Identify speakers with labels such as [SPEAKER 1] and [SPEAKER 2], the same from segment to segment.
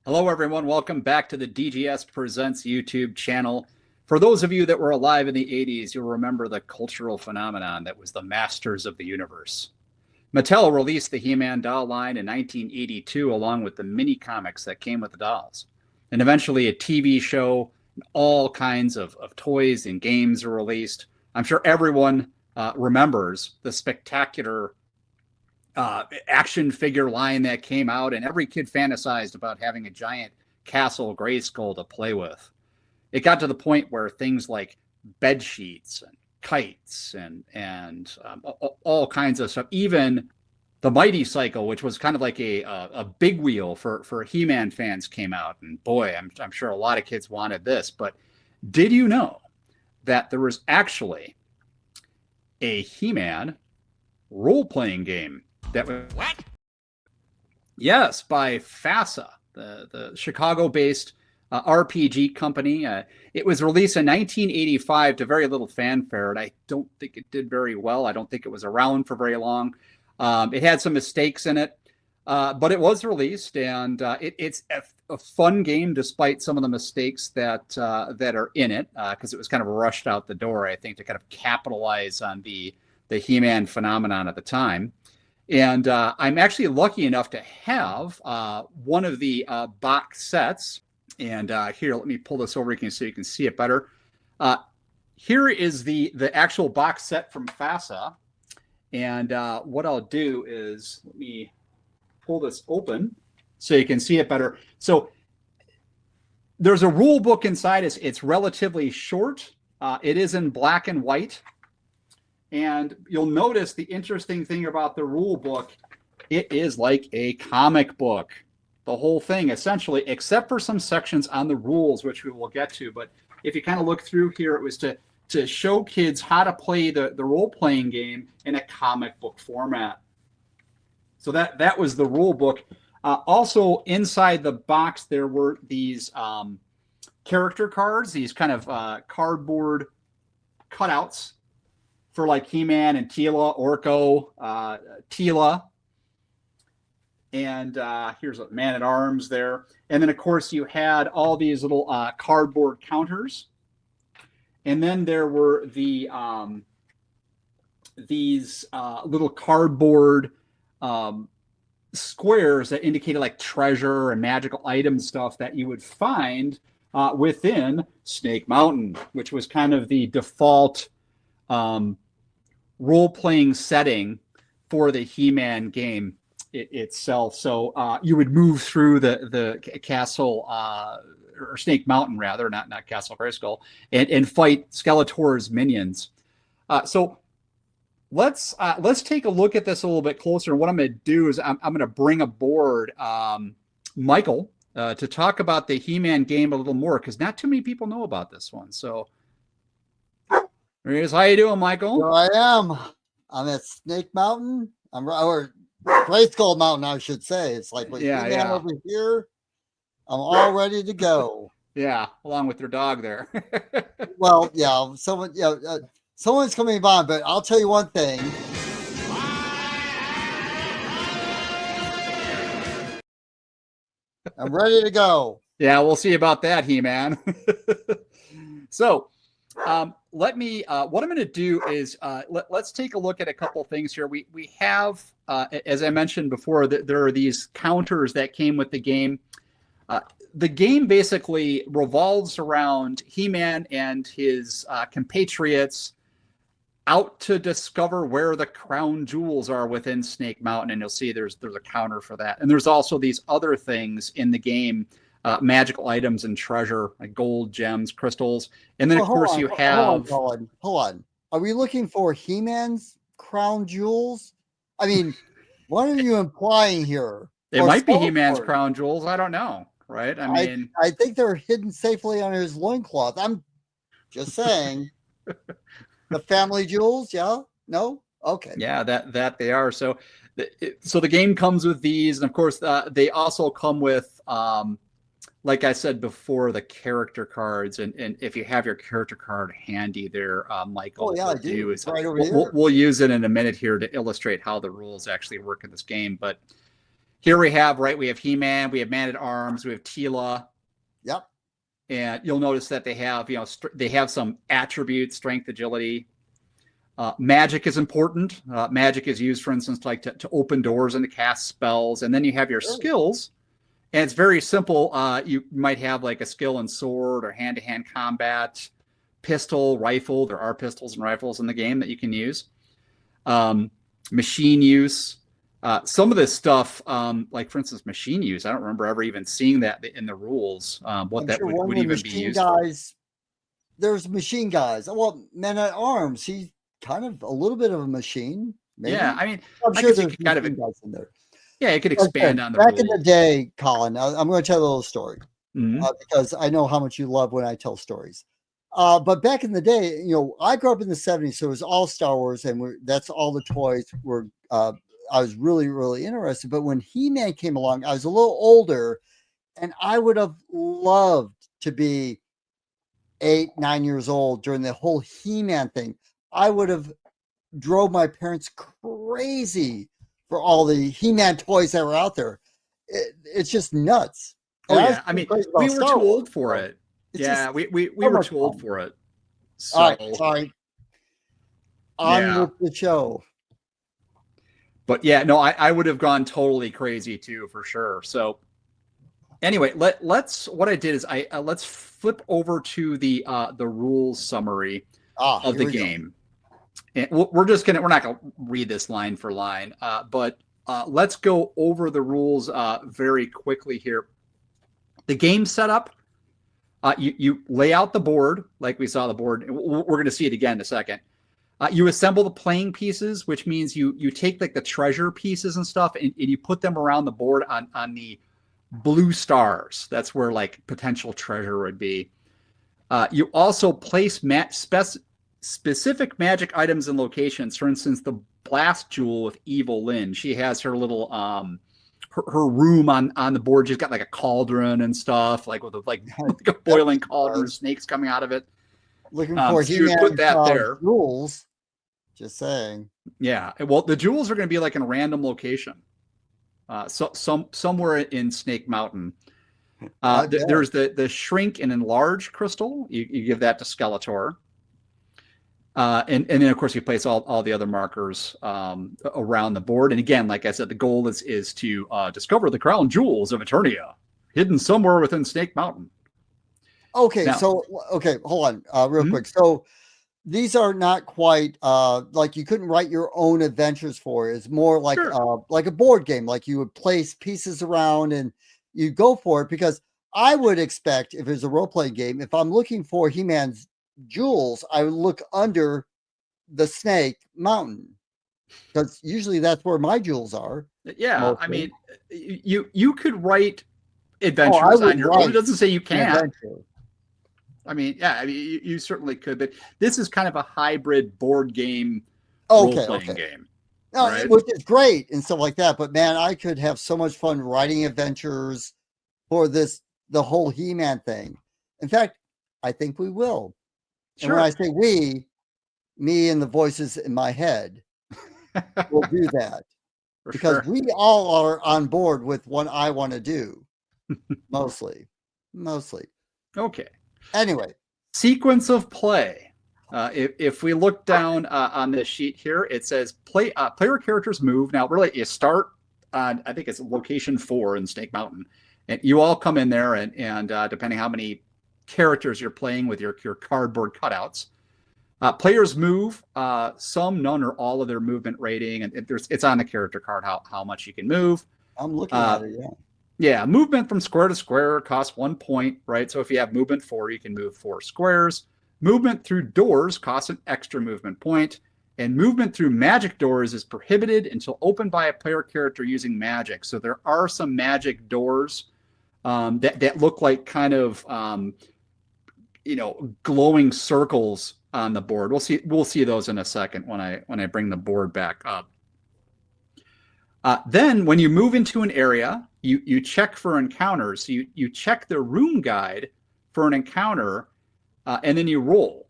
[SPEAKER 1] Hello, everyone. Welcome back to the DGS Presents YouTube channel. For those of you that were alive in the 80s, you'll remember the cultural phenomenon that was the Masters of the Universe. Mattel released the He-Man doll line in 1982, along with the mini comics that came with the dolls. And eventually a TV show, and all kinds of toys and games were released. I'm sure everyone remembers the spectacular action figure line that came out, and every kid fantasized about having a giant Castle Grayskull to play with. It got to the point where things like bed sheets and kites and all kinds of stuff, even the Mighty Cycle, which was kind of like a big wheel for He-Man fans, came out. And boy, I'm sure a lot of kids wanted this. But did you know that there was actually a He-Man role-playing game that was,
[SPEAKER 2] what?
[SPEAKER 1] Yes, by FASA, the Chicago-based RPG company. It was released in 1985 to very little fanfare, and I don't think it did very well. I don't think it was around for very long. It had some mistakes in it, but it was released, and it's a fun game despite some of the mistakes that are in it, because it was kind of rushed out the door, I think, to kind of capitalize on the He-Man phenomenon at the time. And I'm actually lucky enough to have one of the box sets. And here, let me pull this over so you can see it better. Here is the actual box set from FASA. And what I'll do is, let me pull this open so you can see it better. So there's a rule book inside. It's relatively short. It is in black and white. And you'll notice the interesting thing about the rule book, it is like a comic book. The whole thing, essentially, except for some sections on the rules, which we will get to. But if you kind of look through here, it was to show kids how to play the role-playing game in a comic book format. So that was the rule book. Also, inside the box, there were these character cards, these kind of cardboard cutouts for like He-Man and Teela, Orko, Teela. And here's a Man-at-Arms there. And then, of course, you had all these little cardboard counters. And then there were these little cardboard squares that indicated like treasure and magical item stuff that you would find within Snake Mountain, which was kind of the default role-playing setting for the He-Man game itself. So you would move through the castle, or Snake Mountain rather, not Castle Grayskull, and fight Skeletor's minions. So let's take a look at this a little bit closer. And what I'm going to do is I'm going to bring aboard Michael to talk about the He-Man game a little more, because not too many people know about this one. So there he is. How you doing, Michael?
[SPEAKER 3] Here I am. I'm at Snake Mountain. Or Grayskull Mountain, I should say. It's like
[SPEAKER 1] yeah.
[SPEAKER 3] over here. I'm all ready to go.
[SPEAKER 1] Yeah, along with your dog there.
[SPEAKER 3] Well, yeah, someone's coming by, but I'll tell you one thing. I'm ready to go.
[SPEAKER 1] Yeah, we'll see about that, He-Man. So, let me. What I'm going to do is let's take a look at a couple things here. We have, as I mentioned before, there are these counters that came with the game. The game basically revolves around He-Man and his compatriots out to discover where the crown jewels are within Snake Mountain, and you'll see there's a counter for that. And there's also these other things in the game, magical items and treasure, like gold, gems, crystals. And then, of course, you have...
[SPEAKER 3] Hold on. Are we looking for He-Man's crown jewels? I mean, what are you implying here?
[SPEAKER 1] It might be He-Man's crown jewels. I don't know. right? I mean,
[SPEAKER 3] I think they're hidden safely under his loincloth. I'm just saying. The family jewels, yeah? No? Okay.
[SPEAKER 1] yeah, that they are. So, so the game comes with these, and of course, they also come with, like I said before, the character cards. And if you have your character card handy there, Michael,
[SPEAKER 3] Oh, yeah,
[SPEAKER 1] what
[SPEAKER 3] I
[SPEAKER 1] we'll do
[SPEAKER 3] do.
[SPEAKER 1] is
[SPEAKER 3] It's right over
[SPEAKER 1] we'll
[SPEAKER 3] here.
[SPEAKER 1] use it in a minute here to illustrate how the rules actually work in this game. But here we have, right, we have He-Man, we have Man-at-Arms, we have Tila,
[SPEAKER 3] Yep.
[SPEAKER 1] and you'll notice that they have, they have some attributes: strength, agility. Magic is important. Magic is used, for instance, like to open doors and to cast spells. And then you have your
[SPEAKER 3] Sure.
[SPEAKER 1] skills, and it's very simple. You might have like a skill in sword or hand-to-hand combat, pistol, rifle. There are pistols and rifles in the game that you can use. Machine use. Some of this stuff, like for instance, machine use, I don't remember ever even seeing that in the rules, what
[SPEAKER 3] I'm
[SPEAKER 1] that
[SPEAKER 3] sure one
[SPEAKER 1] would
[SPEAKER 3] of the
[SPEAKER 1] even be
[SPEAKER 3] machine
[SPEAKER 1] used for.
[SPEAKER 3] guys, there's machine guys. Well, Men at Arms, he's kind of a little bit of a machine, maybe.
[SPEAKER 1] Yeah, I mean,
[SPEAKER 3] I'm
[SPEAKER 1] I
[SPEAKER 3] sure
[SPEAKER 1] guess you
[SPEAKER 3] there's
[SPEAKER 1] could kind of,
[SPEAKER 3] machine guys in there.
[SPEAKER 1] yeah, you could
[SPEAKER 3] Like I said,
[SPEAKER 1] expand on the
[SPEAKER 3] back in the
[SPEAKER 1] rules.
[SPEAKER 3] day, Colin, I'm going to tell a little story
[SPEAKER 1] Mhm.
[SPEAKER 3] because I know how much you love when I tell stories. But back in the day, I grew up in the 70s, so it was all Star Wars, and that's all the toys were. I was really, really interested. But when He-Man came along, I was a little older, and I would have loved to be 8, 9 years old during the whole He-Man thing. I would have drove my parents crazy for all the He-Man toys that were out there. It's just nuts.
[SPEAKER 1] Oh
[SPEAKER 3] And I was
[SPEAKER 1] yeah, I mean,
[SPEAKER 3] crazy
[SPEAKER 1] we
[SPEAKER 3] about
[SPEAKER 1] were
[SPEAKER 3] Star
[SPEAKER 1] too
[SPEAKER 3] Wars.
[SPEAKER 1] old for
[SPEAKER 3] So
[SPEAKER 1] it.
[SPEAKER 3] it's
[SPEAKER 1] Yeah,
[SPEAKER 3] just
[SPEAKER 1] we
[SPEAKER 3] so
[SPEAKER 1] were
[SPEAKER 3] much
[SPEAKER 1] too old
[SPEAKER 3] fun.
[SPEAKER 1] for it.
[SPEAKER 3] All right,
[SPEAKER 1] So
[SPEAKER 3] sorry. On
[SPEAKER 1] yeah,
[SPEAKER 3] with the show.
[SPEAKER 1] but yeah, no, I would have gone totally crazy too, for sure. So anyway, let's what I did is let's flip over to the rules summary of
[SPEAKER 3] Here
[SPEAKER 1] the
[SPEAKER 3] we go.
[SPEAKER 1] game. And we're not gonna read this line for line, but let's go over the rules very quickly here. The game setup. You lay out the board like we saw the board. We're going to see it again in a second. You assemble the playing pieces, which means you take like the treasure pieces and stuff, and you put them around the board on the blue stars. That's where like potential treasure would be. You also place specific magic items and locations. For instance, the blast jewel with Evil Lynn. She has her little her room on the board. She's got like a cauldron and stuff, like with like a
[SPEAKER 3] Yep,
[SPEAKER 1] boiling cauldron, snakes coming out of it.
[SPEAKER 3] looking for
[SPEAKER 1] So you would put
[SPEAKER 3] He-Man
[SPEAKER 1] that there.
[SPEAKER 3] rules. Just saying.
[SPEAKER 1] Yeah. Well, the jewels are going to be like in a random location, somewhere in Snake Mountain. There's the shrink and enlarge crystal. You give that to Skeletor. And then of course you place all the other markers around the board. And again, like I said, the goal is to discover the crown jewels of Eternia, hidden somewhere within Snake Mountain.
[SPEAKER 3] Okay,
[SPEAKER 1] Now,
[SPEAKER 3] so hold on, real quick. So these are not quite like you couldn't write your own adventures for it. It's more like
[SPEAKER 1] sure.
[SPEAKER 3] like a board game, like you would place pieces around and you go for it. Because I would expect if it's a role-playing game, if I'm looking for He-Man's jewels, I would look under the Snake Mountain because usually that's where my jewels are.
[SPEAKER 1] Yeah,
[SPEAKER 3] Mostly.
[SPEAKER 1] I mean, you could write
[SPEAKER 3] I
[SPEAKER 1] adventures
[SPEAKER 3] would
[SPEAKER 1] on your own. It
[SPEAKER 3] write
[SPEAKER 1] doesn't say you
[SPEAKER 3] an
[SPEAKER 1] can't.
[SPEAKER 3] adventure.
[SPEAKER 1] I mean, yeah, I mean, you certainly could, but this is kind of a hybrid board game,
[SPEAKER 3] Okay,
[SPEAKER 1] role-playing game,
[SPEAKER 3] no,
[SPEAKER 1] right?
[SPEAKER 3] which is great and stuff like that. But man, I could have so much fun writing adventures for the whole He-Man thing. In fact, I think we will. And when
[SPEAKER 1] Sure.
[SPEAKER 3] I say we, me and the voices in my head will do that
[SPEAKER 1] For
[SPEAKER 3] because
[SPEAKER 1] sure.
[SPEAKER 3] we all are on board with what I want to do. Mostly.
[SPEAKER 1] Okay.
[SPEAKER 3] Anyway,
[SPEAKER 1] Sequence of play. If we look down on this sheet here, it says player characters move. Now, really, you start on, I think it's location 4 in Snake Mountain, and you all come in there, and depending how many characters you're playing with your cardboard cutouts, players move. Some, none, or all of their movement rating, and it's on the character card how much you can move.
[SPEAKER 3] I'm looking at it. Yeah.
[SPEAKER 1] Yeah, movement from square to square costs 1 point, right? So if you have movement 4, you can move 4 squares. Movement through doors costs an extra movement point. And movement through magic doors is prohibited until opened by a player character using magic. So there are some magic doors that look like kind of glowing circles on the board. We'll see those in a second when I bring the board back up. Then when you move into an area, you check for encounters. So you check the room guide for an encounter, and then you roll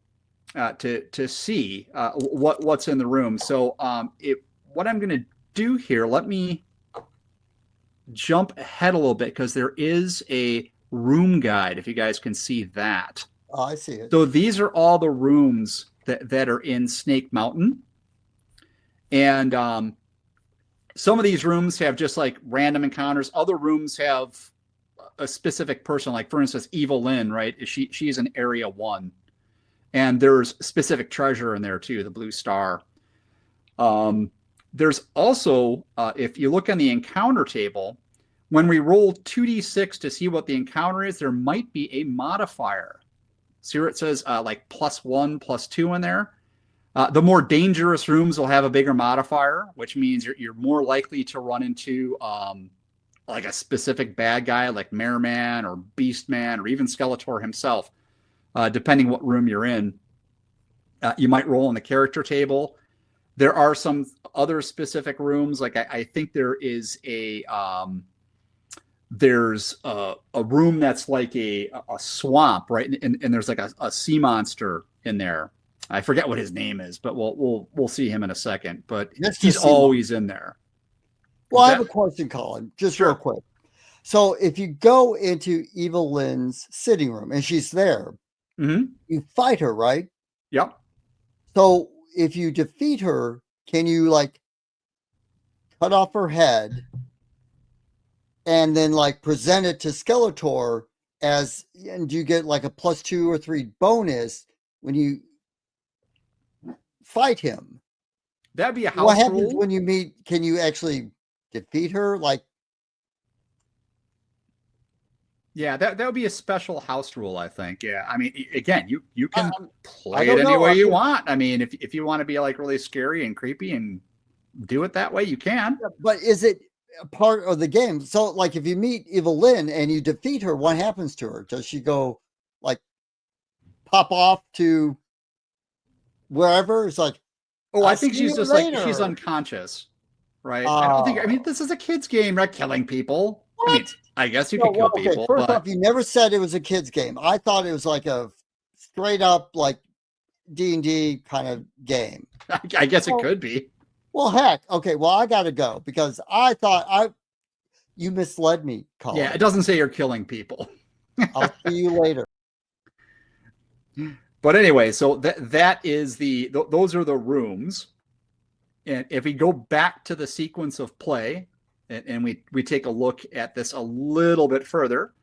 [SPEAKER 1] to see what's in the room. So what I'm going to do here, let me jump ahead a little bit because there is a room guide, if you guys can see that.
[SPEAKER 3] Oh, I see it.
[SPEAKER 1] So these are all the rooms that are in Snake Mountain. And some of these rooms have just like random encounters. Other rooms have a specific person, like for instance, Evil Lynn, right? She's in Area 1. And there's specific treasure in there too, the blue star. There's also, if you look on the encounter table, when we roll 2d6 to see what the encounter is, there might be a modifier. See where it says like +1, +2 in there? The more dangerous rooms will have a bigger modifier, which means you're more likely to run into like a specific bad guy like Merman or Beastman or even Skeletor himself, depending what room you're in. You might roll on the character table. There are some other specific rooms, like I think there is there's a room that's like a swamp, right? And there's like a sea monster in there. I forget what his name is, but we'll see him in a second. But he's always in there.
[SPEAKER 3] Well, I have a question, Colin, just real quick. So if you go into Evil Lynn's sitting room and she's there, you fight her, right?
[SPEAKER 1] Yep.
[SPEAKER 3] So if you defeat her, can you like cut off her head and then like present it to Skeletor and you get like a +2 or 3 bonus when you fight him?
[SPEAKER 1] That'd be a house rule.
[SPEAKER 3] What happens when you meet? Can you actually defeat her? Like,
[SPEAKER 1] yeah, that would be a special house rule, I think. Yeah, I mean, again, you can play it any way you want. I mean, if you want to be like really scary and creepy and do it that way, you can.
[SPEAKER 3] But is it a part of the game? So, like, if you meet Evil Lynn and you defeat her, what happens to her? Does she go like pop off to wherever? It's like,
[SPEAKER 1] oh, I think she's just like she's unconscious, right? I don't think. I mean, this is a kids' game, right? Killing people.
[SPEAKER 3] What?
[SPEAKER 1] I mean, I guess you could kill people.
[SPEAKER 3] First off, you never said it was a kids' game. I thought it was like a straight up like D&D kind of game.
[SPEAKER 1] I guess it could be.
[SPEAKER 3] Well, heck. Okay. Well, I got to go because I thought you misled me, Colin.
[SPEAKER 1] Yeah, it doesn't say you're killing people.
[SPEAKER 3] I'll see you later.
[SPEAKER 1] But anyway, so that is those are the rooms. And if we go back to the sequence of play and we take a look at this a little bit further,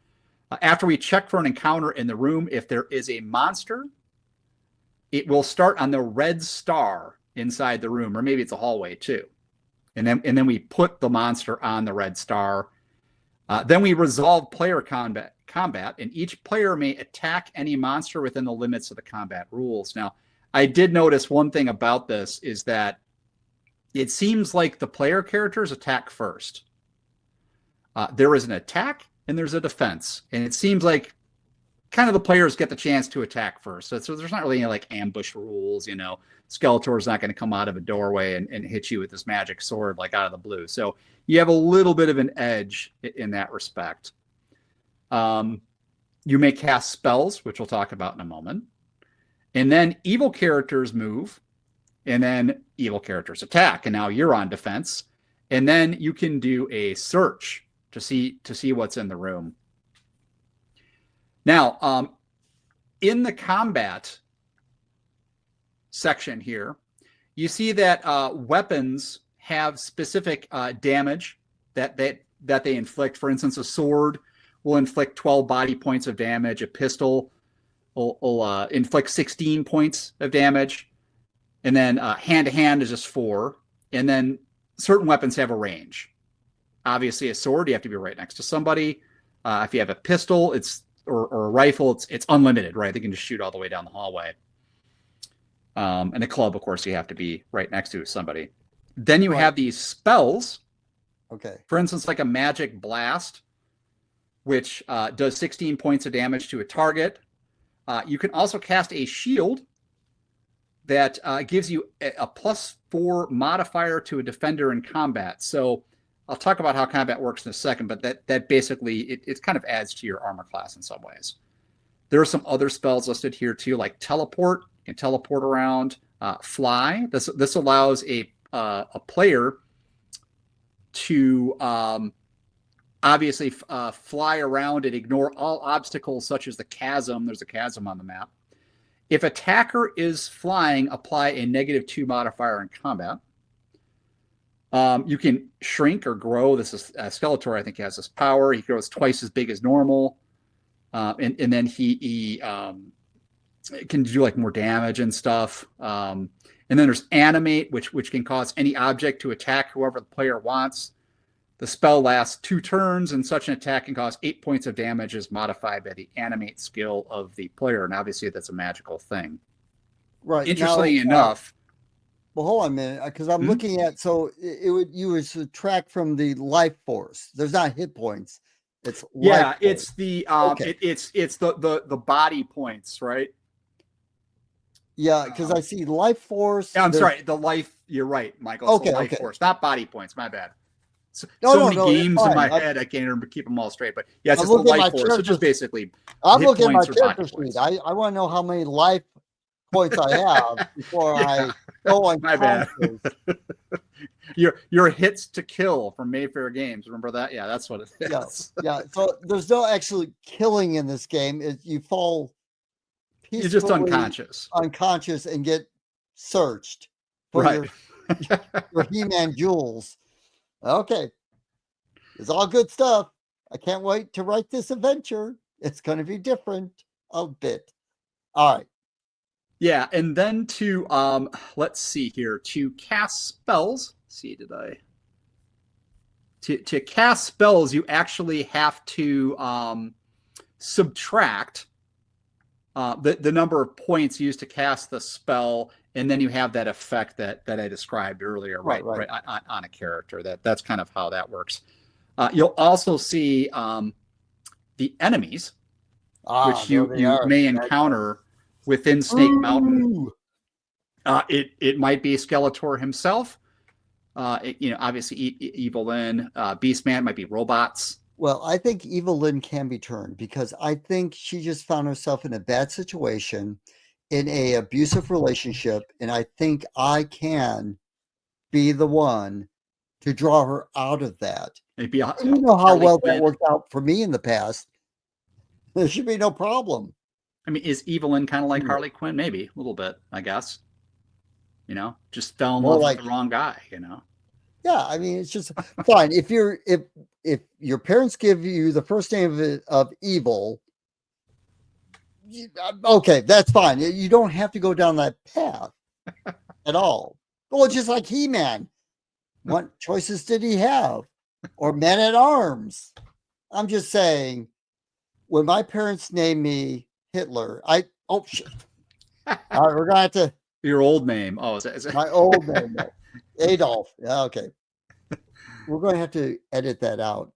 [SPEAKER 1] after we check for an encounter in the room, if there is a monster, it will start on the red star inside the room, or maybe it's a hallway too. And then we put the monster on the red star. Then we resolve player combat, and each player may attack any monster within the limits of the combat rules. Now, I did notice one thing about this is that it seems like the player characters attack first. There is an attack and there's a defense, and it seems like kind of the players get the chance to attack first. So there's not really any like ambush rules, Skeletor's not going to come out of a doorway and hit you with this magic sword like out of the blue. So you have a little bit of an edge in that respect. You may cast spells, which we'll talk about in a moment. And then evil characters move, and then evil characters attack. And now you're on defense. And then you can do a search to see what's in the room. Now, in the combat section here, you see that weapons have specific damage that they inflict. For instance, a sword will inflict 12 body points of damage. A pistol will inflict 16 points of damage. And then hand-to-hand is just 4. And then certain weapons have a range. Obviously, a sword, you have to be right next to somebody. If you have a pistol, or a rifle, it's unlimited, right? They can just shoot all the way down the hallway. And a club, of course, you have to be right next to somebody. Then you have these spells.
[SPEAKER 3] Okay.
[SPEAKER 1] For instance, like a magic blast. which does 16 points of damage to a target. You can also cast a shield that gives you a +4 modifier to a defender in combat. So I'll talk about how combat works in a second, but that basically, it kind of adds to your armor class in some ways. There are some other spells listed here too, like teleport. You can teleport around. Fly. This allows a player to obviously fly around and ignore all obstacles such as the chasm. There's a chasm on the map. If attacker is flying, apply a -2 modifier in combat. You can shrink or grow. This is Skeletor, I think, has this power. He grows twice as big as normal. And then he can do like more damage and stuff. And then there's animate, which can cause any object to attack whoever the player wants. The spell lasts 2 turns, and such an attack can cause 8 points of damage as modified by the animate skill of the player. And obviously that's a magical thing.
[SPEAKER 3] Right.
[SPEAKER 1] Interestingly enough.
[SPEAKER 3] Well, hold on a minute, because I'm looking at, so you would subtract from the life force. There's not hit points. It's life force.
[SPEAKER 1] It's the it's the body points, right?
[SPEAKER 3] Yeah, because I see life force.
[SPEAKER 1] Yeah, I'm sorry, the life. You're right, Michael.
[SPEAKER 3] Okay,
[SPEAKER 1] life force, not body points. My bad. So many games in my head, I can't even keep them all straight. But yeah, it's just the life force, which is basically.
[SPEAKER 3] I'm looking at my character sheet. I want to know how many life points I have before I go on.
[SPEAKER 1] My bad. Your hits to kill from Mayfair Games. Remember that? Yeah, that's what it is.
[SPEAKER 3] Yeah. So there's no actually killing in this game. You fall.
[SPEAKER 1] You're just unconscious
[SPEAKER 3] and get searched for your He-Man jewels. Okay, it's all good stuff. I can't wait to write this adventure. It's going to be different a bit. All right.
[SPEAKER 1] Yeah, and then to let's see here, to cast spells. To cast spells, you actually have to subtract the number of points used to cast the spell, and then you have that effect that I described earlier, right on a character. That's kind of how that works. You'll also see the enemies, which you may encounter within Snake Mountain. It might be Skeletor himself. Obviously Evelyn, Beastman, might be robots.
[SPEAKER 3] Well, I think Evelyn can be turned, because I think she just found herself in a bad situation, in a abusive relationship, and I think I can be the one to draw her out of that.
[SPEAKER 1] Maybe
[SPEAKER 3] you know how well that worked out for me in the past. There should be no problem.
[SPEAKER 1] I mean, is Evelyn kind of like Harley Quinn? Maybe a little bit, I guess. Just fell in love with the wrong guy.
[SPEAKER 3] Yeah, I mean, it's just fine. If your parents give you the first name of Evil, okay, that's fine. You don't have to go down that path at all. Well, just like He-Man. What choices did he have? Or Men at Arms? I'm just saying, when my parents named me Hitler, shit. All right, we're gonna have to.
[SPEAKER 1] Your old name. Oh, is it?
[SPEAKER 3] My old name, Adolf. Yeah, okay. We're going to have to edit that out.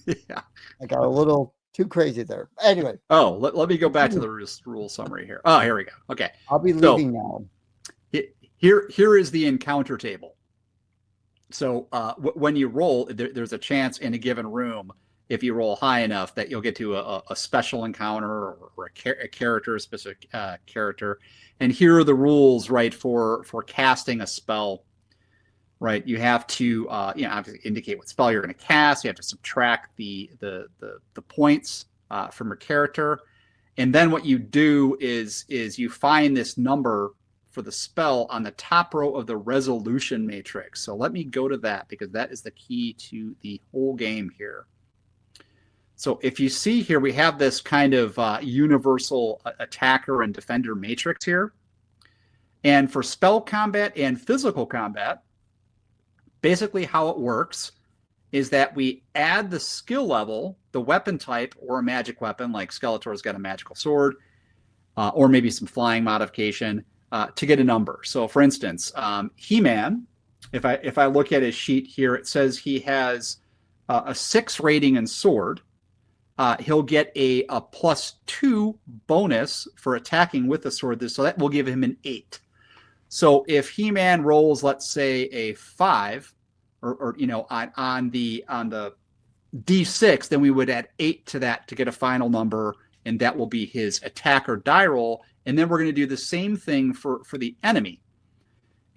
[SPEAKER 1] Yeah,
[SPEAKER 3] I got a little too crazy there. Anyway.
[SPEAKER 1] Oh, let me go back to the rule summary here. Oh, here we go. Okay.
[SPEAKER 3] I'll be leaving now.
[SPEAKER 1] Here is the encounter table. So when you roll, there's a chance in a given room, if you roll high enough, that you'll get to a special encounter or a character, specific character. And here are the rules, right, for casting a spell. Right, you have to obviously indicate what spell you're going to cast. You have to subtract the points from your character, and then what you do is you find this number for the spell on the top row of the resolution matrix. So let me go to that, because that is the key to the whole game here. So if you see here, we have this kind of universal attacker and defender matrix here, and for spell combat and physical combat. Basically, how it works is that we add the skill level, the weapon type, or a magic weapon, like Skeletor's got a magical sword, or maybe some flying modification, to get a number. So, for instance, He-Man, if I look at his sheet here, it says he has a 6 rating in sword, he'll get a +2 bonus for attacking with the sword. So that will give him an 8. So if He-Man rolls, let's say a 5, or on the D6, then we would add 8 to that to get a final number, and that will be his attack or die roll. And then we're going to do the same thing for the enemy.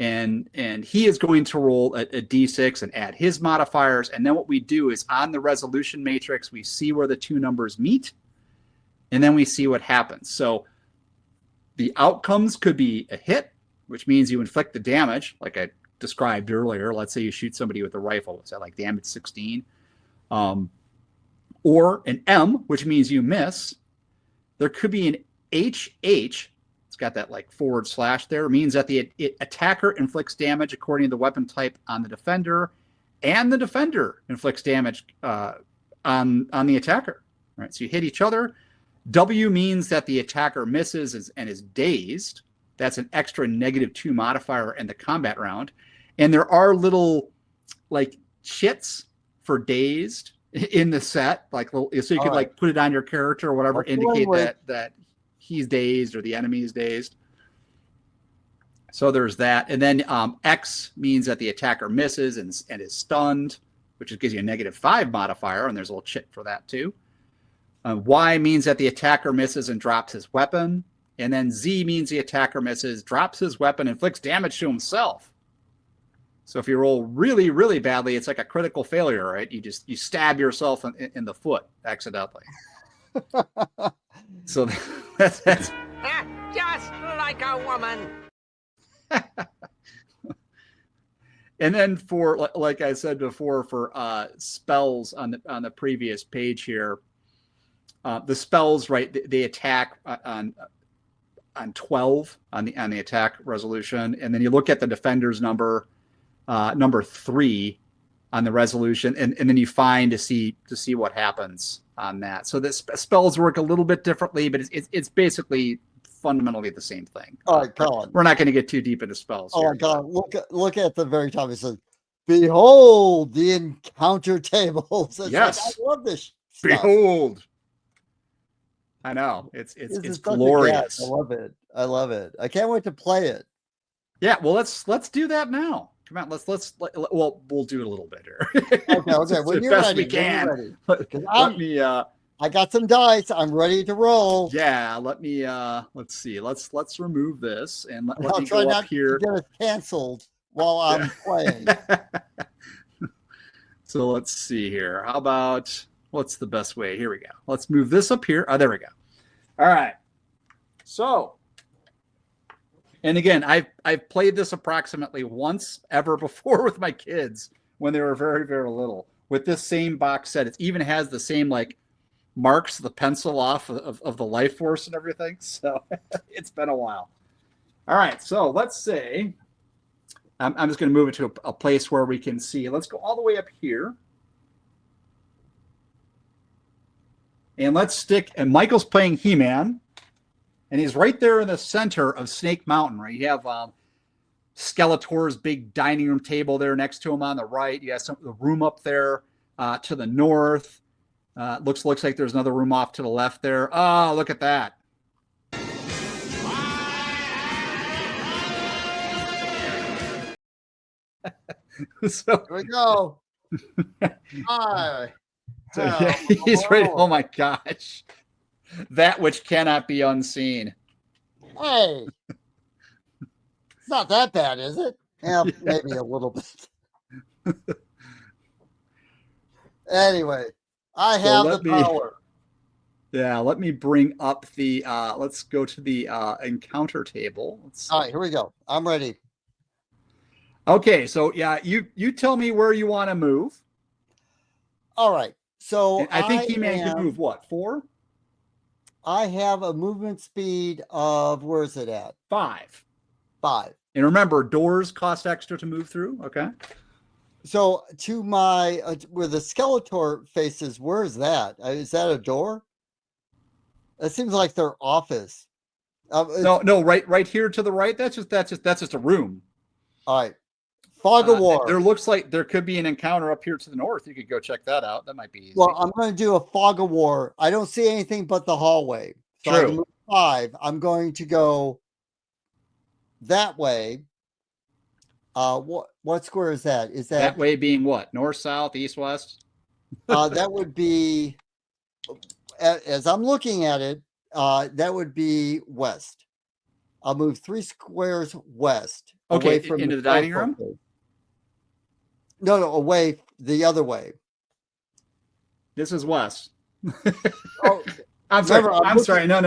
[SPEAKER 1] And he is going to roll a D6 and add his modifiers. And then what we do is on the resolution matrix, we see where the two numbers meet, and then we see what happens. So the outcomes could be a hit, which means you inflict the damage, like I described earlier. Let's say you shoot somebody with a rifle. Is that like damage 16? Or an M, which means you miss. There could be an HH. It's got that like / there. It means that the attacker inflicts damage according to the weapon type on the defender, and the defender inflicts damage on the attacker. All right, so you hit each other. W means that the attacker misses and is dazed. That's an extra -2 modifier in the combat round. And there are little like chits for dazed in the set, like so you could like put it on your character or whatever, indicate that he's dazed or the enemy is dazed. So there's that. And then X means that the attacker misses and is stunned, which gives you a -5 modifier, and there's a little chit for that too. Y means that the attacker misses and drops his weapon. And then Z means the attacker misses, drops his weapon, inflicts damage to himself. So if you roll really, really badly, it's like a critical failure, right? You stab yourself in the foot accidentally. So that's
[SPEAKER 2] just like a woman.
[SPEAKER 1] And then for, like I said before, for spells on the previous page here, the spells, right? They attack on 12 on the attack resolution, and then you look at the defender's number 3 on the resolution, and then you find to see what happens on that. So the spells work a little bit differently, but it's basically fundamentally the same thing.
[SPEAKER 3] All right, Colin.
[SPEAKER 1] We're not going to get too deep into spells.
[SPEAKER 3] Oh, God. Look at the very top. It says, "Behold the encounter tables."
[SPEAKER 1] Yes.
[SPEAKER 3] Like, I love this stuff.
[SPEAKER 1] Behold. I know. It's glorious.
[SPEAKER 3] I love it. I love it. I can't wait to play it.
[SPEAKER 1] Yeah, well, let's do that now. Come on, we'll do it a little bit here.
[SPEAKER 3] Okay. When you're ready,
[SPEAKER 1] we can.
[SPEAKER 3] I got some dice. I'm ready to roll.
[SPEAKER 1] Yeah, let me let's see. Let's remove this and let
[SPEAKER 3] I'll
[SPEAKER 1] me
[SPEAKER 3] try
[SPEAKER 1] go
[SPEAKER 3] not
[SPEAKER 1] up here.
[SPEAKER 3] to get it canceled while I'm playing.
[SPEAKER 1] So let's see here. How about, what's the best way? Here we go. Let's move this up here. Oh, there we go. All right. So, and again, I've played this approximately once ever before with my kids when they were very, very little. With this same box set, it even has the same like marks the pencil off of the life force and everything. So it's been a while. All right. So let's say I'm just going to move it to a place where we can see. Let's go all the way up here. And let's stick, and Michael's playing He-Man, and he's right there in the center of Snake Mountain, right? You have Skeletor's big dining room table there next to him on the right. You have the room up there to the north. Looks like there's another room off to the left there. Oh, look at that. So
[SPEAKER 3] Here we go. Hi.
[SPEAKER 1] So yeah, he's right. Oh my gosh. That which cannot be unseen.
[SPEAKER 3] Hey. It's not that bad, is it? Yeah, maybe a little bit. Anyway, I have the power.
[SPEAKER 1] Yeah, let me bring up the let's go to the encounter table.
[SPEAKER 3] All right, here we go. I'm ready.
[SPEAKER 1] Okay, so yeah, you tell me where you want to move.
[SPEAKER 3] All right. So
[SPEAKER 1] I think He-Man can move what, 4?
[SPEAKER 3] I have a movement speed of, where is it at?
[SPEAKER 1] 5.
[SPEAKER 3] 5.
[SPEAKER 1] And remember, doors cost extra to move through. Okay.
[SPEAKER 3] So to my where the Skeletor faces, where is that? Is that a door? It seems like their office.
[SPEAKER 1] No, right here to the right. That's just a room.
[SPEAKER 3] All right. Fog of War.
[SPEAKER 1] There looks like there could be an encounter up here to the north. You could go check that out. That might be easy.
[SPEAKER 3] Well, I'm going to do a Fog of War. I don't see anything but the hallway. So I can move 5. I'm going to go that way. What square is that? Is
[SPEAKER 1] that way being what? North, south, east, west?
[SPEAKER 3] That would be, as I'm looking at it, that would be west. I'll move 3 squares west.
[SPEAKER 1] Okay,
[SPEAKER 3] away from
[SPEAKER 1] into the dining room?
[SPEAKER 3] No, away the other way.
[SPEAKER 1] This is west.
[SPEAKER 3] Oh,
[SPEAKER 1] I'm sorry. I'm sorry. No.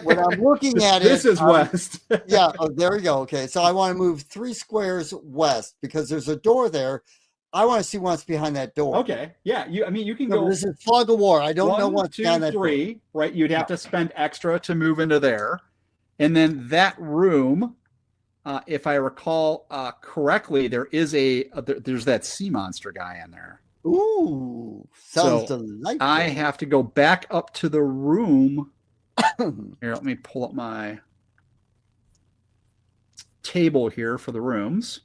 [SPEAKER 3] When I'm looking at
[SPEAKER 1] this is west.
[SPEAKER 3] Yeah. Oh, there we go. Okay. So I want to move 3 squares west because there's a door there. I want to see what's behind that door.
[SPEAKER 1] Okay. Yeah. You can go.
[SPEAKER 3] This is Fog of War. I don't know
[SPEAKER 1] 1,
[SPEAKER 3] what's
[SPEAKER 1] 2,
[SPEAKER 3] behind that
[SPEAKER 1] 3,
[SPEAKER 3] door.
[SPEAKER 1] right? You'd have to spend extra to move into there. And then that room, if I recall correctly, there's that sea monster guy in there.
[SPEAKER 3] Ooh, sounds delightful.
[SPEAKER 1] I have to go back up to the room. Here, let me pull up my table here for the rooms.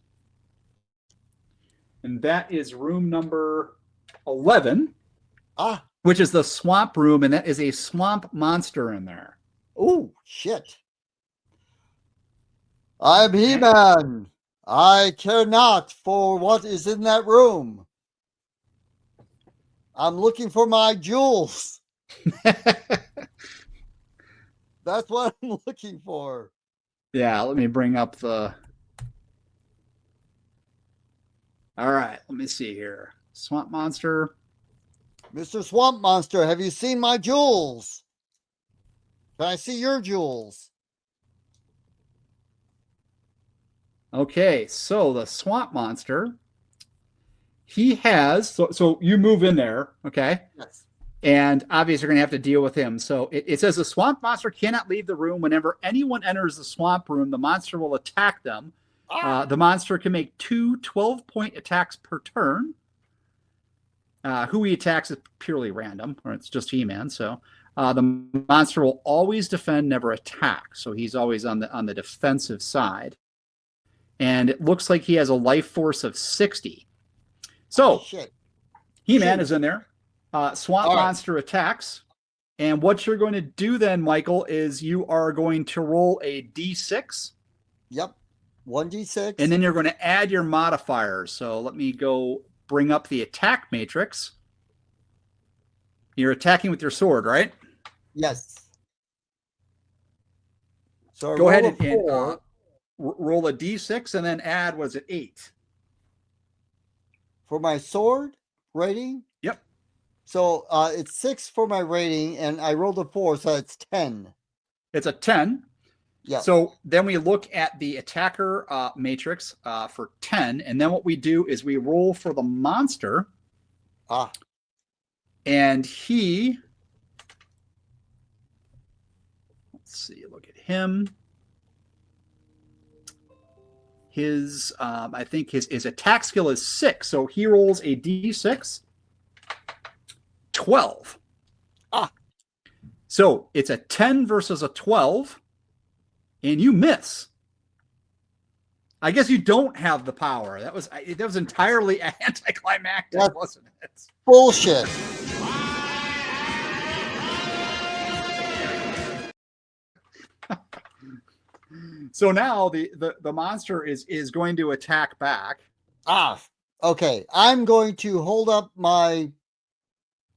[SPEAKER 1] And that is room number 11, which is the swamp room, and that is a swamp monster in there.
[SPEAKER 3] Oh, shit. I'm He-Man. I care not for what is in that room. I'm looking for my jewels. That's what I'm looking for.
[SPEAKER 1] Yeah, let me bring up the... All right, let me see here. Swamp monster.
[SPEAKER 3] Mr. Swamp Monster, have you seen my jewels? Can I see your jewels?
[SPEAKER 1] Okay, so the swamp monster, he has... So you move in there, okay?
[SPEAKER 3] Yes.
[SPEAKER 1] And obviously you're going to have to deal with him. So it says the swamp monster cannot leave the room. Whenever anyone enters the swamp room, the monster will attack them. The monster can make 2 12-point attacks per turn. Who he attacks is purely random, or it's just He-Man. So the monster will always defend, never attack. So he's always on the defensive side. And it looks like he has a life force of 60. So He-Man is in there. Swamp monster attacks. And what you're going to do then, Michael, is you are going to roll a d6.
[SPEAKER 3] Yep. 1d6.
[SPEAKER 1] And then you're going to add your modifiers. So let me go bring up the attack matrix. You're attacking with your sword, right?
[SPEAKER 3] Yes. So
[SPEAKER 1] go ahead and roll a d6 and then add, was it 8?
[SPEAKER 3] For my sword rating?
[SPEAKER 1] Yep.
[SPEAKER 3] So it's 6 for my rating, and I rolled a 4, so it's 10.
[SPEAKER 1] It's a 10.
[SPEAKER 3] Yeah.
[SPEAKER 1] So then we look at the attacker matrix for 10, and then what we do is we roll for the monster. And he, let's see, look at him. His, I think his attack skill is 6, so he rolls a d6. 12. So it's a 10 versus a 12. And you miss. I guess you don't have the power. That was entirely anticlimactic, wasn't it?
[SPEAKER 3] Bullshit.
[SPEAKER 1] So now the monster is going to attack back.
[SPEAKER 3] Okay. I'm going to hold up my...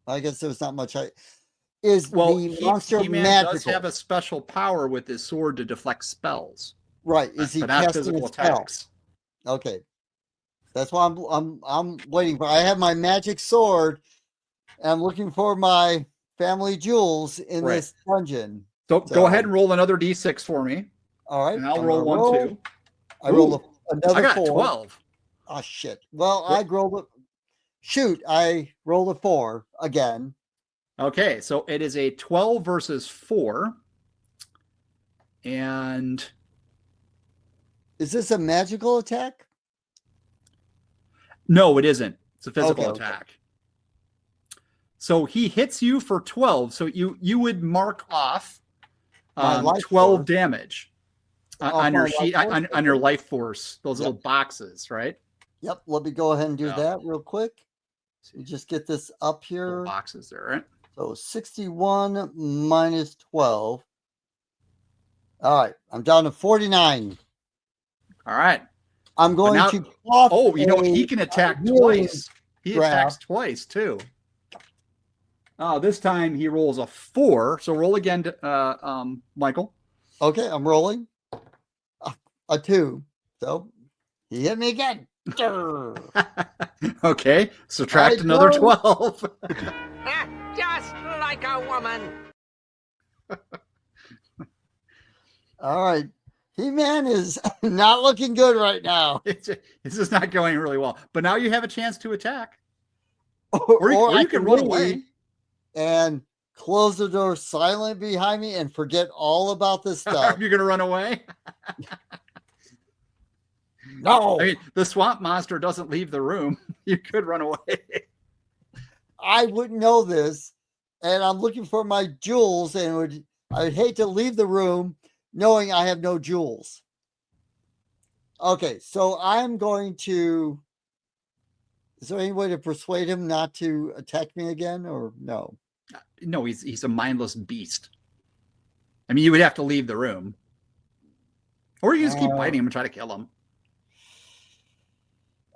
[SPEAKER 3] I guess there's not much... the monster
[SPEAKER 1] He-Man
[SPEAKER 3] magical?
[SPEAKER 1] does have a special power with his sword to deflect spells.
[SPEAKER 3] Right. Is he
[SPEAKER 1] not
[SPEAKER 3] casting
[SPEAKER 1] physical
[SPEAKER 3] a spell?
[SPEAKER 1] attacks?
[SPEAKER 3] Okay. That's what I'm waiting for. I have my magic sword, and I'm looking for my family jewels in this dungeon.
[SPEAKER 1] So go ahead and roll another d6 for me.
[SPEAKER 3] All right.
[SPEAKER 1] And I'll roll 1, 2.
[SPEAKER 3] I rolled another
[SPEAKER 1] I got
[SPEAKER 3] 4.
[SPEAKER 1] 12.
[SPEAKER 3] Oh, shit. Well, I rolled a... Shoot, I rolled a 4 again.
[SPEAKER 1] Okay, so it is a 12 versus 4. And...
[SPEAKER 3] Is this a magical attack?
[SPEAKER 1] No, it isn't. It's a physical attack. So he hits you for 12. So you would mark off 12 damage. on your
[SPEAKER 3] my
[SPEAKER 1] sheet,
[SPEAKER 3] life force?
[SPEAKER 1] on your life force, those
[SPEAKER 3] Yep.
[SPEAKER 1] little boxes, right?
[SPEAKER 3] Yep. Let me go ahead and do
[SPEAKER 1] Yeah.
[SPEAKER 3] that real quick. You just get this up
[SPEAKER 1] Little
[SPEAKER 3] here.
[SPEAKER 1] boxes there, right?
[SPEAKER 3] So 61 minus 12. All right. I'm down to 49.
[SPEAKER 1] All right.
[SPEAKER 3] I'm
[SPEAKER 1] But
[SPEAKER 3] going
[SPEAKER 1] now,
[SPEAKER 3] to off
[SPEAKER 1] oh, you know what? He can attack
[SPEAKER 3] healing
[SPEAKER 1] twice. He
[SPEAKER 3] grab.
[SPEAKER 1] attacks twice too. Oh, this time he rolls a 4. So roll again, Michael.
[SPEAKER 3] Okay, I'm rolling. A 2. So he hit me again.
[SPEAKER 1] Okay, subtract
[SPEAKER 3] I
[SPEAKER 1] another
[SPEAKER 3] don't-
[SPEAKER 1] 12.
[SPEAKER 2] Just like a woman.
[SPEAKER 3] All right. He-Man is not looking good right now.
[SPEAKER 1] It's just not going really well. But now you have a chance to attack.
[SPEAKER 3] Or
[SPEAKER 1] Or
[SPEAKER 3] I
[SPEAKER 1] you can run
[SPEAKER 3] leave
[SPEAKER 1] away.
[SPEAKER 3] and close the door silently behind me and forget all about this stuff.
[SPEAKER 1] You're going to run away?
[SPEAKER 3] No,
[SPEAKER 1] I mean, the swamp monster doesn't leave the room. You could run away.
[SPEAKER 3] I wouldn't know this. And I'm looking for my jewels and I would hate to leave the room knowing I have no jewels. Okay, so I'm going to. Is there any way to persuade him not to attack me again or no?
[SPEAKER 1] No, he's a mindless beast. I mean, you would have to leave the room. Or you just keep biting him and try to kill him.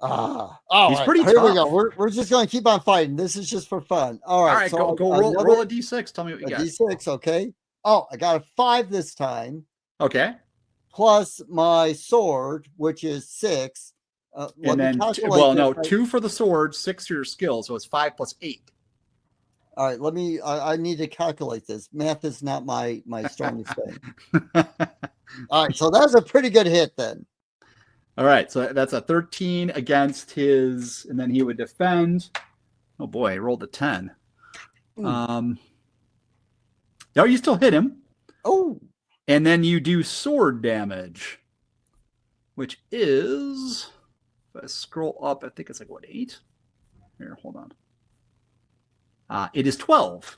[SPEAKER 3] Oh,
[SPEAKER 1] He's
[SPEAKER 3] right.
[SPEAKER 1] pretty
[SPEAKER 3] Here we
[SPEAKER 1] tough.
[SPEAKER 3] go. We're just going to keep on fighting. This is just for fun. All
[SPEAKER 1] All
[SPEAKER 3] right.
[SPEAKER 1] right,
[SPEAKER 3] So
[SPEAKER 1] go roll a d6. Tell me what you got.
[SPEAKER 3] D6. Okay. Oh, I got a 5 this time.
[SPEAKER 1] Okay.
[SPEAKER 3] Plus my sword, which is 6.
[SPEAKER 1] And then,
[SPEAKER 3] calculate this.
[SPEAKER 1] 2 for the sword, 6 for your skill. So it's 5 plus 8.
[SPEAKER 3] All right. I need to calculate this. Math is not my strongest thing. All right. So that's a pretty good hit then.
[SPEAKER 1] All right. So that's a 13 against his, and then he would defend. Oh boy, I rolled a 10. No, you still hit him.
[SPEAKER 3] Oh.
[SPEAKER 1] And then you do sword damage, which is, if I scroll up, I think it's like, what, 8? Here, hold on. It is 12.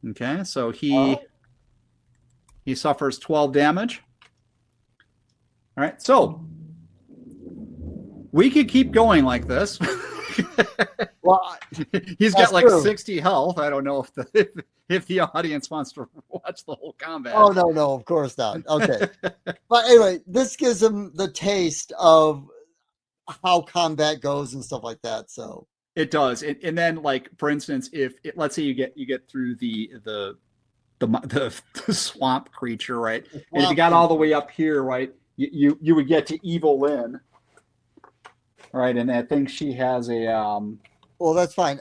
[SPEAKER 1] Okay, so he suffers 12 damage. All right, so we could keep going like this.
[SPEAKER 3] Well,
[SPEAKER 1] he's got like
[SPEAKER 3] true.
[SPEAKER 1] 60 health. I don't know if the audience wants to watch the whole combat.
[SPEAKER 3] Oh no, of course not. Okay. But anyway, this gives them the taste of how combat goes and stuff like that. So
[SPEAKER 1] it does. And then, like, for instance, let's say you get through the swamp creature, right? And if you got all the way up here, right, you would get to Evil Lynn. Right, and I think she has a
[SPEAKER 3] well, that's fine.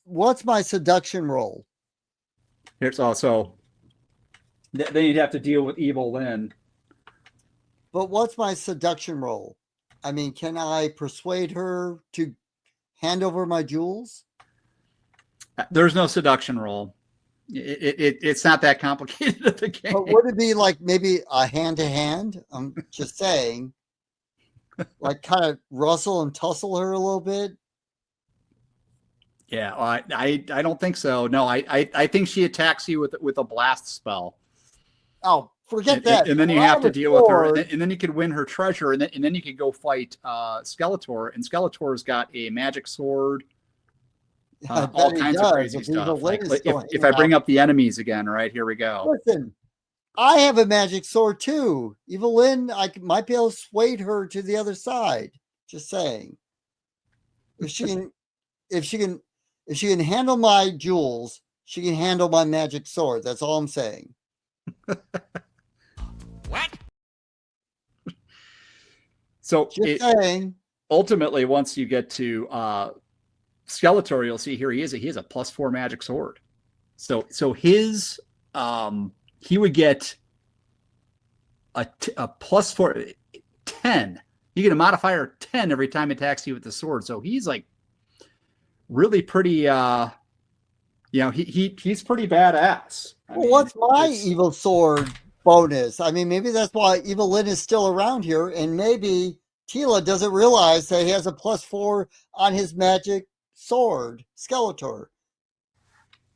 [SPEAKER 3] What's my seduction roll?
[SPEAKER 1] Here's also. Then you'd have to deal with Evil Lynn.
[SPEAKER 3] But what's my seduction roll? I mean, can I persuade her to hand over my jewels?
[SPEAKER 1] There's no seduction roll. It's not that complicated of a game.
[SPEAKER 3] But would it be like maybe a hand to hand? I'm just saying, like kind of rustle and tussle her a little bit.
[SPEAKER 1] Yeah, well, I don't think so. No, I think she attacks you with a blast spell.
[SPEAKER 3] Oh, forget that.
[SPEAKER 1] And then you have to deal with her, and then you could win her treasure, and then you could go fight Skeletor, and Skeletor's got a magic sword, all kinds of crazy stuff. Like, if I bring up the enemies again, right, here we go.
[SPEAKER 3] Listen, I have a magic sword too. Evil Lynn, I might be able to sway her to the other side. Just saying. If she can handle my jewels, she can handle my magic sword. That's all I'm saying.
[SPEAKER 2] What?
[SPEAKER 1] So
[SPEAKER 3] saying.
[SPEAKER 1] Ultimately, once you get to Skeletor, you'll see here he has a +4 magic sword. So his he would get a +4 10. You get a modifier 10 every time he attacks you with the sword. So he's like really pretty he's pretty badass.
[SPEAKER 3] What's my evil sword bonus? I mean, maybe that's why Evil Lynn is still around here, and maybe Tila doesn't realize that he has a +4 on his magic sword, Skeletor.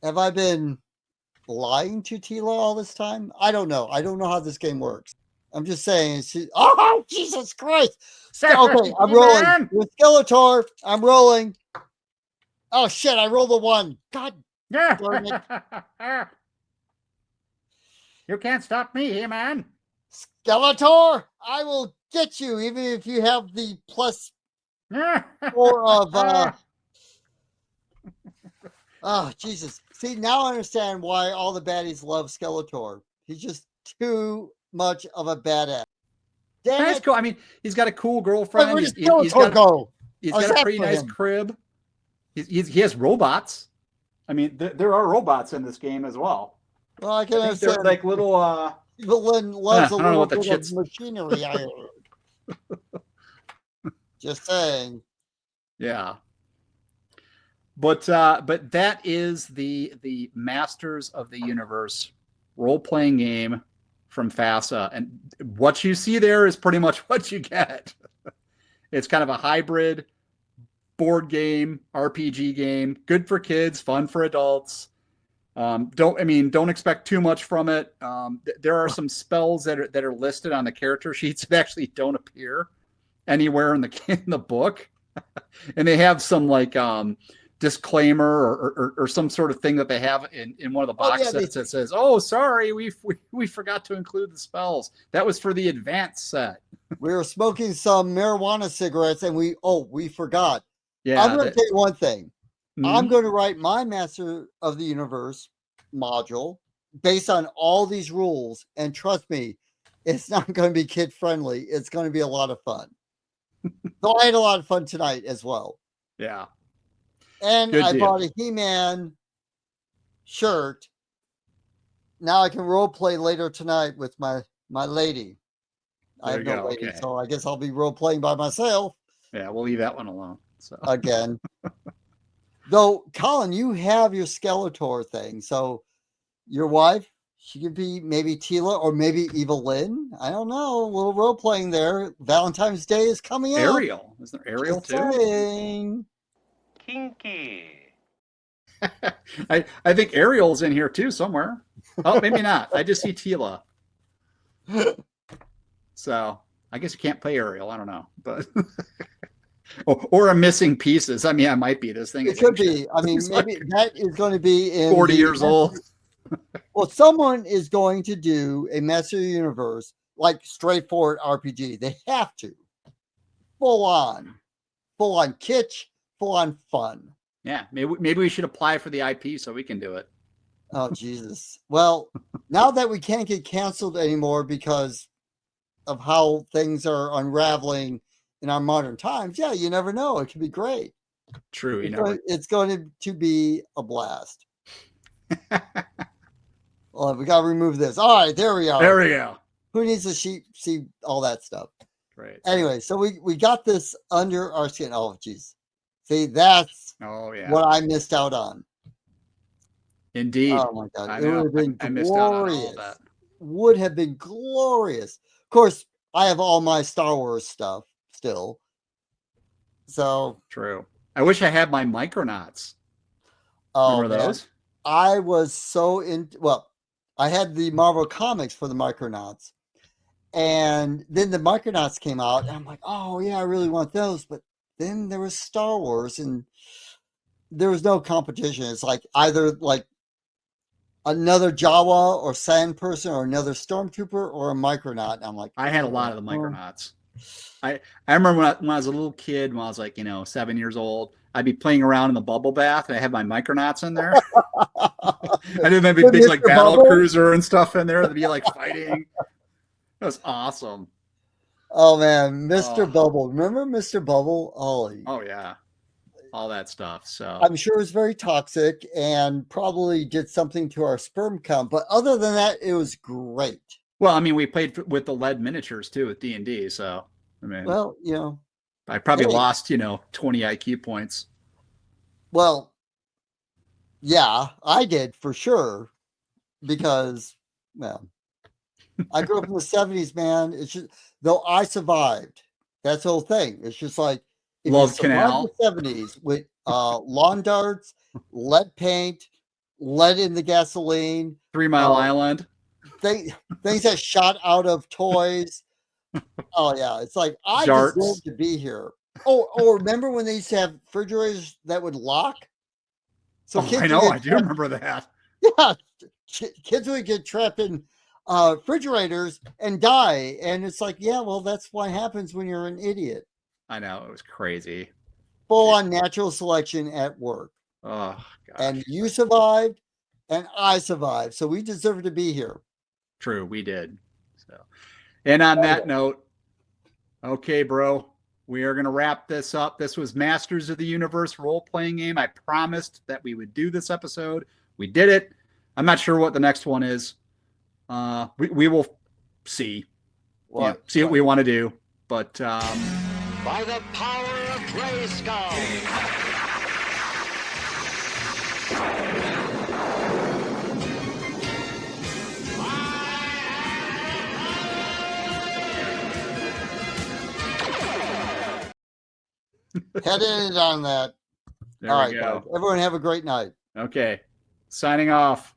[SPEAKER 3] Have I been lying to Tila all this time? I don't know. I don't know how this game works. I'm just saying. Oh, Jesus Christ. Okay, I'm rolling.
[SPEAKER 1] He-Man!
[SPEAKER 3] With Skeletor, I'm rolling. Oh, shit. I rolled a 1. God darn it.
[SPEAKER 1] You can't stop me, He-Man.
[SPEAKER 3] Skeletor, I will get you, even if you have the +4 of oh, Jesus. See, now I understand why all the baddies love Skeletor. He's just too much of a badass. Damn
[SPEAKER 1] That's
[SPEAKER 3] it.
[SPEAKER 1] cool. I mean, he's got a cool
[SPEAKER 3] Where
[SPEAKER 1] girlfriend.
[SPEAKER 3] did Skeletor go?
[SPEAKER 1] He's
[SPEAKER 3] I was
[SPEAKER 1] got a
[SPEAKER 3] after
[SPEAKER 1] pretty nice
[SPEAKER 3] him.
[SPEAKER 1] crib. He has robots. I mean, there are robots in this game as well.
[SPEAKER 3] Well, I can
[SPEAKER 1] I think they're
[SPEAKER 3] understand.
[SPEAKER 1] like little.
[SPEAKER 3] Evelyn loves a
[SPEAKER 1] I don't know
[SPEAKER 3] little
[SPEAKER 1] what the
[SPEAKER 3] bit
[SPEAKER 1] chits-
[SPEAKER 3] of machinery, I heard. Just saying.
[SPEAKER 1] Yeah. But that is the Masters of the Universe role-playing game from FASA, and what you see there is pretty much what you get. It's kind of a hybrid board game, RPG game, good for kids, fun for adults. Don't expect too much from it. There are some spells that are listed on the character sheets that actually don't appear anywhere in the book, and they have some like disclaimer or some sort of thing that they have in one of the box sets that says, "Oh, sorry, we forgot to include the spells. That was for the advanced set."
[SPEAKER 3] We were smoking some marijuana cigarettes and we forgot.
[SPEAKER 1] Yeah,
[SPEAKER 3] I'm going to tell you one thing. I'm
[SPEAKER 1] Mhm.
[SPEAKER 3] going to write my Master of the Universe module based on all these rules, and trust me, it's not going to be kid friendly. It's going to be a lot of fun. So I had a lot of fun tonight as well.
[SPEAKER 1] Yeah.
[SPEAKER 3] And
[SPEAKER 1] Good
[SPEAKER 3] I
[SPEAKER 1] deal.
[SPEAKER 3] bought a He-Man shirt. Now I can role play later tonight with my lady. I have no lady,
[SPEAKER 1] okay.
[SPEAKER 3] so I guess I'll be role playing by myself.
[SPEAKER 1] Yeah, we'll leave that one alone. So
[SPEAKER 3] Again. Though, Colin, you have your Skeletor thing. So your wife, she could be maybe Tila or maybe Evelyn. I don't know. A little role playing there. Valentine's Day is coming up.
[SPEAKER 1] Ariel. Isn't there Ariel
[SPEAKER 3] Just
[SPEAKER 1] too?
[SPEAKER 3] saying.
[SPEAKER 2] Kinky.
[SPEAKER 1] I think Ariel's in here too somewhere. Oh, maybe not. I just see Tila. So I guess you can't play Ariel. I don't know, but or I'm missing pieces. I mean, I might be. This thing
[SPEAKER 3] It could be. I mean, maybe that is going to be in
[SPEAKER 1] 40 years old.
[SPEAKER 3] Well, someone is going to do a Master of the Universe, like straightforward RPG. They have to. Full on kitsch, full on fun.
[SPEAKER 1] Yeah, maybe we should apply for the IP so we can do it.
[SPEAKER 3] Oh, Jesus. Well, now that we can't get canceled anymore because of how things are unraveling in our modern times, yeah, you never know. It could be great.
[SPEAKER 1] True.
[SPEAKER 3] It's going to be a blast. Well, we got to remove this. All right, there we are.
[SPEAKER 1] There we go.
[SPEAKER 3] Who needs to see all that stuff?
[SPEAKER 1] Great.
[SPEAKER 3] Anyway, so we got this under our skin. Oh, geez. See, that's what I missed out on.
[SPEAKER 1] Indeed.
[SPEAKER 3] Oh, my God.
[SPEAKER 1] It would have been glorious. I missed out on all that.
[SPEAKER 3] Would have been glorious. Of course, I have all my Star Wars stuff still. So.
[SPEAKER 1] True. I wish I had my Micronauts. Remember those?
[SPEAKER 3] I was so I had the Marvel comics for the Micronauts. And then the Micronauts came out, and I'm like, oh, yeah, I really want those. But then there was Star Wars, and there was no competition. It's like either like another Jawa or Sand person or another Stormtrooper or a Micronaut. And I'm like,
[SPEAKER 1] I had a lot of the Micronauts. I remember when I was a little kid, when I was like, 7 years old, I'd be playing around in the bubble bath, and I had my Micronauts in there. I did maybe big like battle cruiser and stuff in there to be like fighting. That was awesome.
[SPEAKER 3] Oh man, Mr. Bubble. Remember Mr. Bubble?
[SPEAKER 1] Oh yeah. All that stuff. So
[SPEAKER 3] I'm sure it was very toxic and probably did something to our sperm count. But other than that, it was great.
[SPEAKER 1] Well, I mean, we played with the lead miniatures too with D&D. So I mean,
[SPEAKER 3] well,
[SPEAKER 1] I probably lost 20 IQ points.
[SPEAKER 3] Well, yeah, I did for sure because, well, I grew up in the 70s, man. It's just, though I survived. That's the whole thing. It's just like, if
[SPEAKER 1] Love
[SPEAKER 3] you survived
[SPEAKER 1] Canal.
[SPEAKER 3] the 70s with lawn darts, lead paint, lead in the gasoline,
[SPEAKER 1] 3 Mile Island.
[SPEAKER 3] things that shot out of toys. Oh yeah, it's like I
[SPEAKER 1] Darts.
[SPEAKER 3] deserve to be here. Oh, remember when they used to have refrigerators that would lock? So
[SPEAKER 1] Oh, I know. I do remember that.
[SPEAKER 3] Yeah, kids would get trapped in refrigerators and die, and it's like, yeah, well, that's what happens when you're an idiot.
[SPEAKER 1] I know, it was crazy.
[SPEAKER 3] Full on natural selection at work.
[SPEAKER 1] Oh gosh.
[SPEAKER 3] And you survived, and I survived, so we deserve to be here.
[SPEAKER 1] True, we did. So, and on that note, okay, bro, we are going to wrap this up. This was Masters of the Universe role-playing game. I promised that we would do this episode. We did it. I'm not sure what the next one is. We will see.
[SPEAKER 3] What?
[SPEAKER 1] See what we want to do. But
[SPEAKER 4] by the power of Grayskull.
[SPEAKER 3] Headed on that.
[SPEAKER 1] there
[SPEAKER 3] All
[SPEAKER 1] we
[SPEAKER 3] right,
[SPEAKER 1] go.
[SPEAKER 3] guys. Everyone have a great night.
[SPEAKER 1] Okay. Signing off.